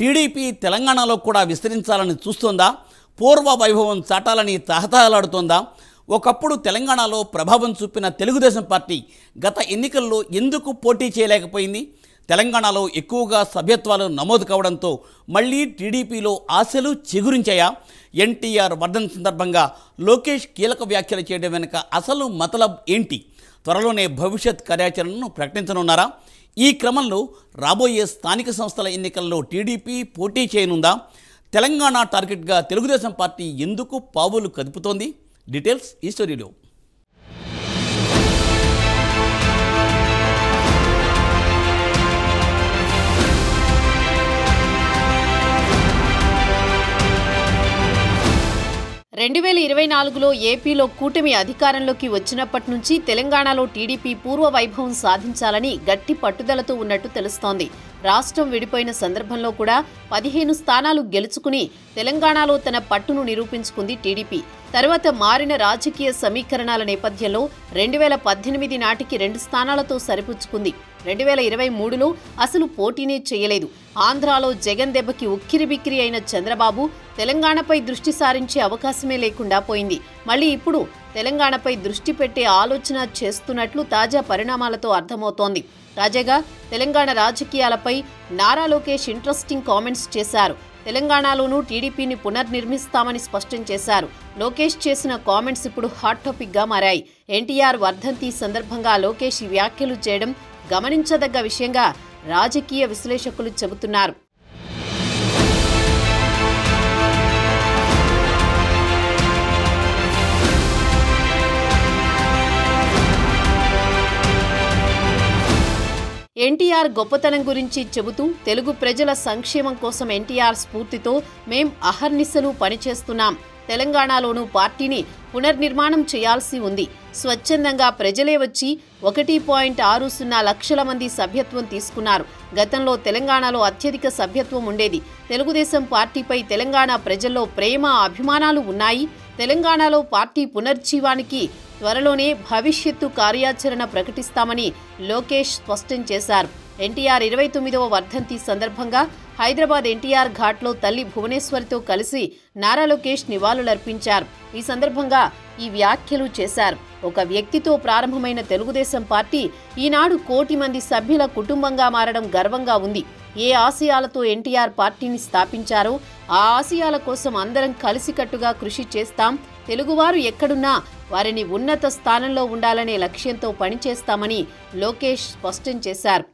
TDP తెలంగాణలో కూడా విస్తరించాలని చూస్తోందా? పూర్వ వైభవం చాటాలని తహతహలాడుతోందా? ఒకప్పుడు తెలంగాణలో ప్రభావం చూపిన తెలుగుదేశం పార్టీ గత ఎన్నికల్లో ఎందుకు పోటీ చేయలేకపోయింది? తెలంగాణలో ఎక్కువగా సభ్యత్వాలు నమోదు కావడంతో మళ్ళీ టీడీపీలో ఆశలు చిగురించాయా? ఎన్టీఆర్ వర్ధన్ సందర్భంగా లోకేష్ కీలక వ్యాఖ్యలు చేయడం వెనుక అసలు మతలబ్ ఏంటి? త్వరలోనే భవిష్యత్ కార్యాచరణను ప్రకటించనున్నారా? ఈ క్రమంలో రాబోయే స్థానిక సంస్థల ఎన్నికల్లో టీడీపీ పోటీ చేయనుందా? తెలంగాణ టార్గెట్గా తెలుగుదేశం పార్టీ ఎందుకు పావులు కదుపుతోంది? డీటెయిల్స్ ఈ స్టోరీలో. రెండు 2024లో ఏపీలో కూటమి అధికారంలోకి వచ్చినప్పటి నుంచి తెలంగాణలో టీడీపీ పూర్వ వైభవం సాధించాలని గట్టి పట్టుదలతో ఉన్నట్టు తెలుస్తోంది. రాష్ట్రం విడిపోయిన సందర్భంలో కూడా 15 స్థానాలు గెలుచుకుని తెలంగాణలో తన పట్టును నిరూపించుకుంది టీడీపీ. తర్వాత మారిన రాజకీయ సమీకరణాల నేపథ్యంలో 2018 నాటికి 2 స్థానాలతో సరిపుచ్చుకుంది. 2023లో అసలు పోటీనే చేయలేదు. ఆంధ్రాలో జగన్ దెబ్బకి ఉక్కిరిబిక్కిరి అయిన చంద్రబాబు తెలంగాణపై దృష్టి సారించే అవకాశమే లేకుండా పోయింది. మళ్ళీ ఇప్పుడు తెలంగాణపై దృష్టి పెట్టే ఆలోచన చేస్తున్నట్లు తాజా పరిణామాలతో అర్థమవుతోంది. తాజాగా తెలంగాణ రాజకీయాలపై నారా లోకేష్ ఇంట్రెస్టింగ్ కామెంట్స్ చేశారు. తెలంగాణలోనూ టీడీపీని పునర్నిర్మిస్తామని స్పష్టం చేశారు. లోకేష్ చేసిన కామెంట్స్ ఇప్పుడు హాట్ టాపిక్ గా మారాయి. ఎన్టీఆర్ వర్ధంతి సందర్భంగా లోకేష్ ఈ వ్యాఖ్యలు చేయడం గమనించదగ్గ విషయంగా రాజకీయ విశ్లేషకులు చెబుతున్నారు. ఎన్టీఆర్ గొప్పతనం గురించి చెబుతూ తెలుగు ప్రజల సంక్షేమం కోసం ఎన్టీఆర్ స్ఫూర్తితో మేం అహర్నిశలు పనిచేస్తున్నాం. తెలంగాణలోనూ పార్టీని పునర్నిర్మాణం చేయాల్సి ఉంది. స్వచ్ఛందంగా ప్రజలే వచ్చి 1.60 లక్షల మంది సభ్యత్వం తీసుకున్నారు. గతంలో తెలంగాణలో అత్యధిక సభ్యత్వం ఉండేది. తెలుగుదేశం పార్టీపై తెలంగాణ ప్రజల్లో ప్రేమ అభిమానాలు ఉన్నాయి. తెలంగాణలో పార్టీ పునర్జీవానికి త్వరలోనే భవిష్యత్తు కార్యాచరణ ప్రకటిస్తామని లోకేష్ స్పష్టం చేశారు. ఎన్టీఆర్ 29వ వర్ధంతి సందర్భంగా హైదరాబాద్ ఎన్టీఆర్ ఘాట్లో తల్లి భువనేశ్వరితో కలిసి నారా లోకేష్ నివాళులర్పించారు. ఈ సందర్భంగా ఈ వ్యాఖ్యలు చేశారు. ఒక వ్యక్తితో ప్రారంభమైన తెలుగుదేశం పార్టీ ఈనాడు 1 కోటి మంది సభ్యుల కుటుంబంగా మారడం గర్వంగా ఉంది. ఏ ఆశయాలతో ఎన్టీఆర్ పార్టీని స్థాపించారో ఆ ఆశయాల కోసం అందరం కలిసికట్టుగా కృషి చేస్తాం. తెలుగువారు ఎక్కడున్నా వారిని ఉన్నత స్థానంలో ఉండాలనే లక్ష్యంతో పనిచేస్తామని లోకేష్ స్పష్టం చేశారు.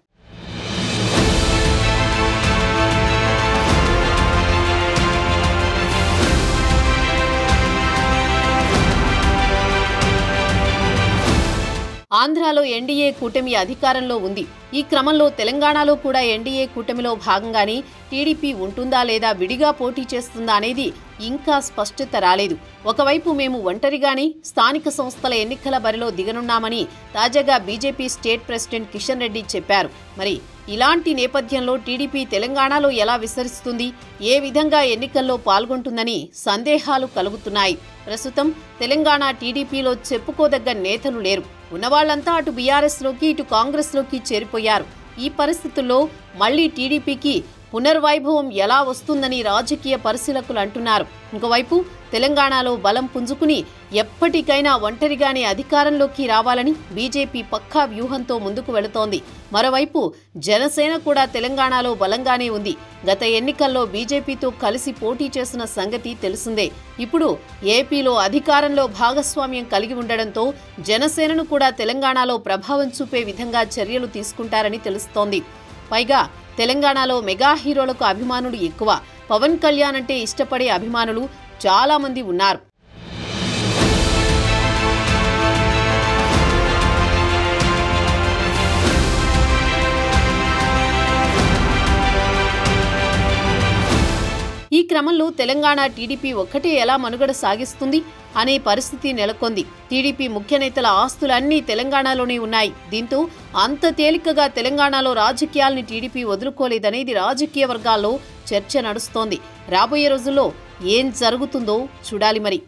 ఆంధ్రాలో ఎన్డీఏ కూటమి అధికారంలో ఉంది. ఈ క్రమంలో తెలంగాణలో కూడా ఎన్డీఏ కూటమిలో భాగంగానే టీడీపీ ఉంటుందా లేదా విడిగా పోటీ చేస్తుందా అనేది ఇంకా స్పష్టత రాలేదు. ఒకవైపు మేము ఒంటరిగానే స్థానిక సంస్థల ఎన్నికల బరిలో దిగనున్నామని తాజాగా BJP state president Kishan Reddy చెప్పారు. మరి ఇలాంటి నేపథ్యంలో టీడీపీ తెలంగాణలో ఎలా విస్తరిస్తుంది, ఏ విధంగా ఎన్నికల్లో పాల్గొంటుందని సందేహాలు కలుగుతున్నాయి. ప్రస్తుతం తెలంగాణ టీడీపీలో చెప్పుకోదగ్గ నేతలు లేరు. ఉన్నవాళ్లంతా అటు బీఆర్ఎస్లోకి ఇటు కాంగ్రెస్లోకి చేరిపోయారు. ఈ పరిస్థితుల్లో మళ్లీ టీడీపీకి పునర్వైభవం ఎలా వస్తుందని రాజకీయ పరిశీలకులు అంటున్నారు. ఇంకోవైపు తెలంగాణలో బలం పుంజుకుని ఎప్పటికైనా ఒంటరిగానే అధికారంలోకి రావాలని బీజేపీ పక్కా వ్యూహంతో ముందుకు వెళుతోంది. మరోవైపు జనసేన కూడా తెలంగాణలో బలంగానే ఉంది. గత ఎన్నికల్లో బీజేపీతో కలిసి పోటీ చేసిన సంగతి తెలిసిందే. ఇప్పుడు ఏపీలో అధికారంలో భాగస్వామ్యం కలిగి ఉండడంతో జనసేనను కూడా తెలంగాణలో ప్రభావం చూపే విధంగా చర్యలు తీసుకుంటారని తెలుస్తోంది. పైగా తెలంగాణలో మెగా హీరోలకు అభిమానులు ఎక్కువ. పవన్ కళ్యాణ్ అంటే ఇష్టపడే అభిమానులు చాలా మంది ఉన్నారు. ఈ క్రమంలో తెలంగాణ టీడీపీ ఒక్కటే ఎలా మనుగడ సాగిస్తుంది అనే పరిస్థితి నెలకొంది. టీడీపీ ముఖ్య నేతల ఆస్తులన్నీ తెలంగాణలోనే ఉన్నాయి. దీంతో అంత తేలికగా తెలంగాణలో రాజకీయాల్ని టీడీపీ వదులుకోలేదనేది రాజకీయ వర్గాల్లో చర్చ నడుస్తోంది. రాబోయే రోజుల్లో ఏం జరుగుతుందో చూడాలి మరి.